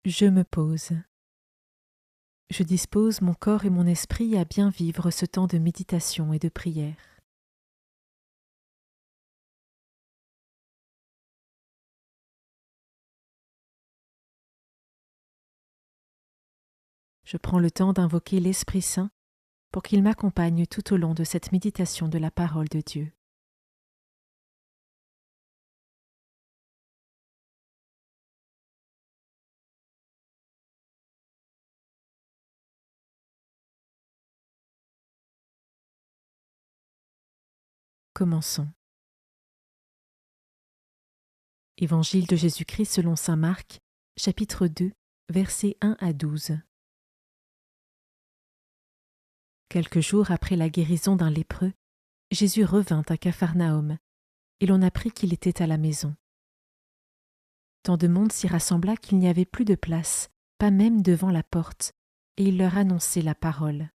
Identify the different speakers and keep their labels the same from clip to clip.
Speaker 1: Je me pose. Je dispose mon corps et mon esprit à bien vivre ce temps de méditation et de prière. Je prends le temps d'invoquer l'Esprit Saint pour qu'il m'accompagne tout au long de cette méditation de la parole de Dieu. Commençons. Évangile de Jésus-Christ selon saint Marc, chapitre 2, versets 1 à 12. Quelques jours après la guérison d'un lépreux, Jésus revint à Capharnaüm, et l'on apprit qu'il était à la maison. Tant de monde s'y rassembla qu'il n'y avait plus de place, pas même devant la porte, et il leur annonçait la parole.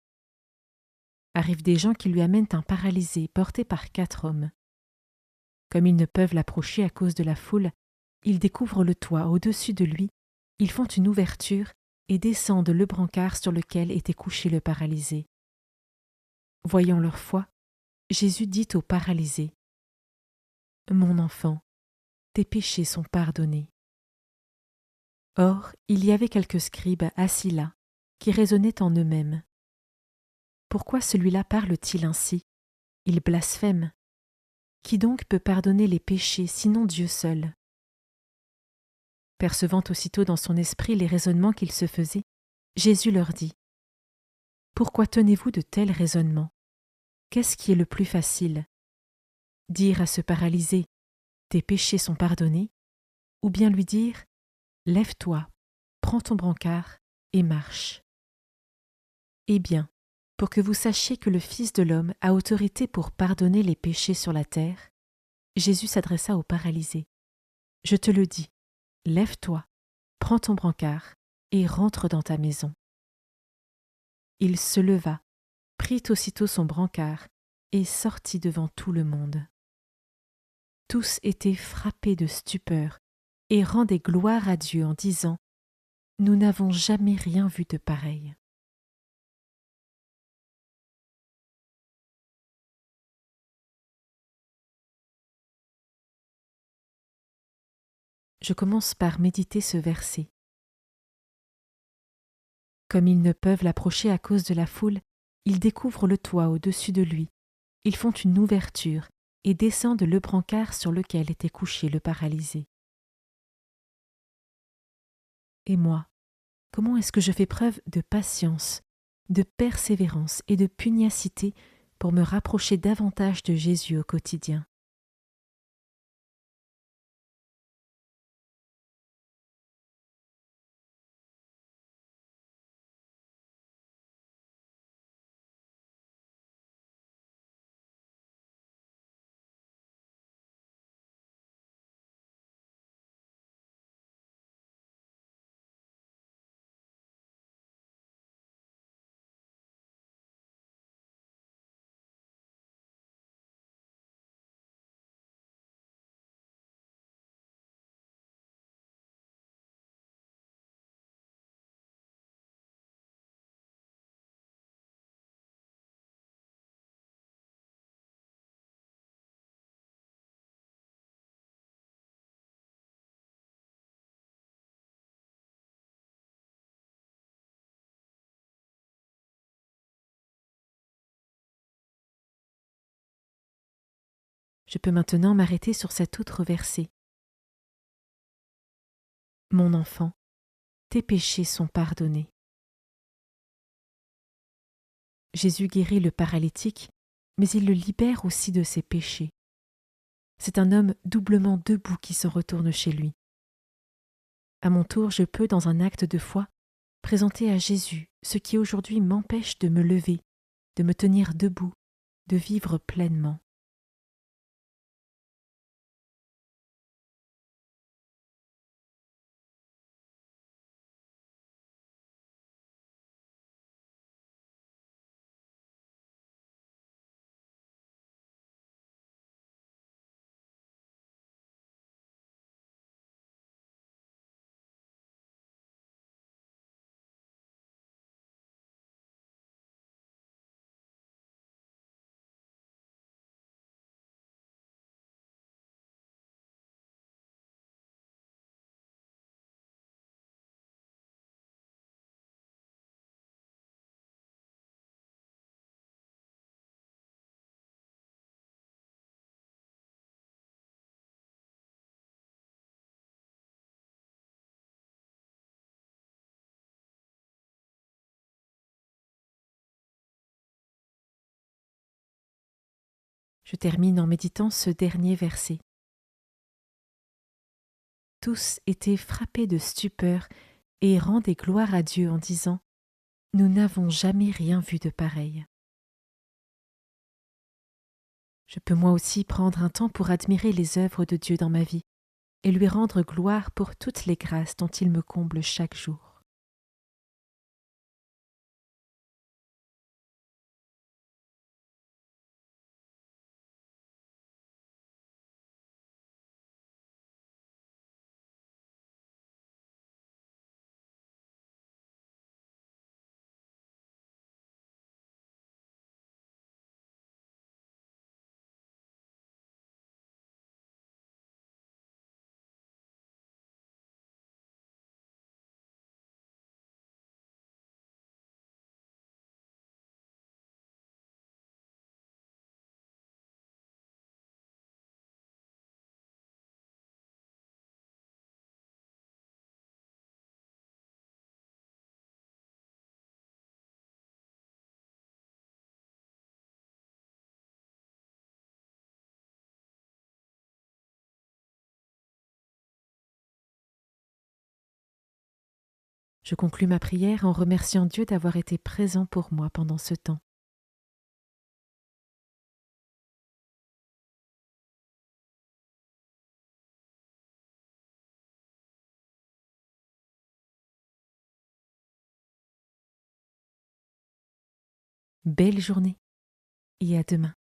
Speaker 1: Arrivent des gens qui lui amènent un paralysé porté par 4 hommes. Comme ils ne peuvent l'approcher à cause de la foule, ils découvrent le toit au-dessus de lui, ils font une ouverture et descendent le brancard sur lequel était couché le paralysé. Voyant leur foi, Jésus dit au paralysé : « Mon enfant, tes péchés sont pardonnés. » Or, il y avait quelques scribes assis là, qui raisonnaient en eux-mêmes. Pourquoi celui-là parle-t-il ainsi ? Il blasphème. Qui donc peut pardonner les péchés sinon Dieu seul ? Percevant aussitôt dans son esprit les raisonnements qu'il se faisait, Jésus leur dit : « Pourquoi tenez-vous de tels raisonnements ? Qu'est-ce qui est le plus facile ? Dire à ce paralysé : tes péchés sont pardonnés, ou bien lui dire : lève-toi, prends ton brancard et marche. Eh bien, pour que vous sachiez que le Fils de l'homme a autorité pour pardonner les péchés sur la terre, Jésus s'adressa au paralysé. Je te le dis, lève-toi, prends ton brancard et rentre dans ta maison. Il se leva, prit aussitôt son brancard et sortit devant tout le monde. Tous étaient frappés de stupeur et rendaient gloire à Dieu en disant : nous n'avons jamais rien vu de pareil. Je commence par méditer ce verset. Comme ils ne peuvent l'approcher à cause de la foule, ils découvrent le toit au-dessus de lui. Ils font une ouverture et descendent le brancard sur lequel était couché le paralysé. Et moi, comment est-ce que je fais preuve de patience, de persévérance et de pugnacité pour me rapprocher davantage de Jésus au quotidien ? Je peux maintenant m'arrêter sur cet autre verset. Mon enfant, tes péchés sont pardonnés. Jésus guérit le paralytique, mais il le libère aussi de ses péchés. C'est un homme doublement debout qui se retourne chez lui. À mon tour, je peux, dans un acte de foi, présenter à Jésus ce qui aujourd'hui m'empêche de me lever, de me tenir debout, de vivre pleinement. Je termine en méditant ce dernier verset. Tous étaient frappés de stupeur et rendaient gloire à Dieu en disant : Nous n'avons jamais rien vu de pareil. Je peux moi aussi prendre un temps pour admirer les œuvres de Dieu dans ma vie et lui rendre gloire pour toutes les grâces dont il me comble chaque jour. Je conclus ma prière en remerciant Dieu d'avoir été présent pour moi pendant ce temps. Belle journée et à demain.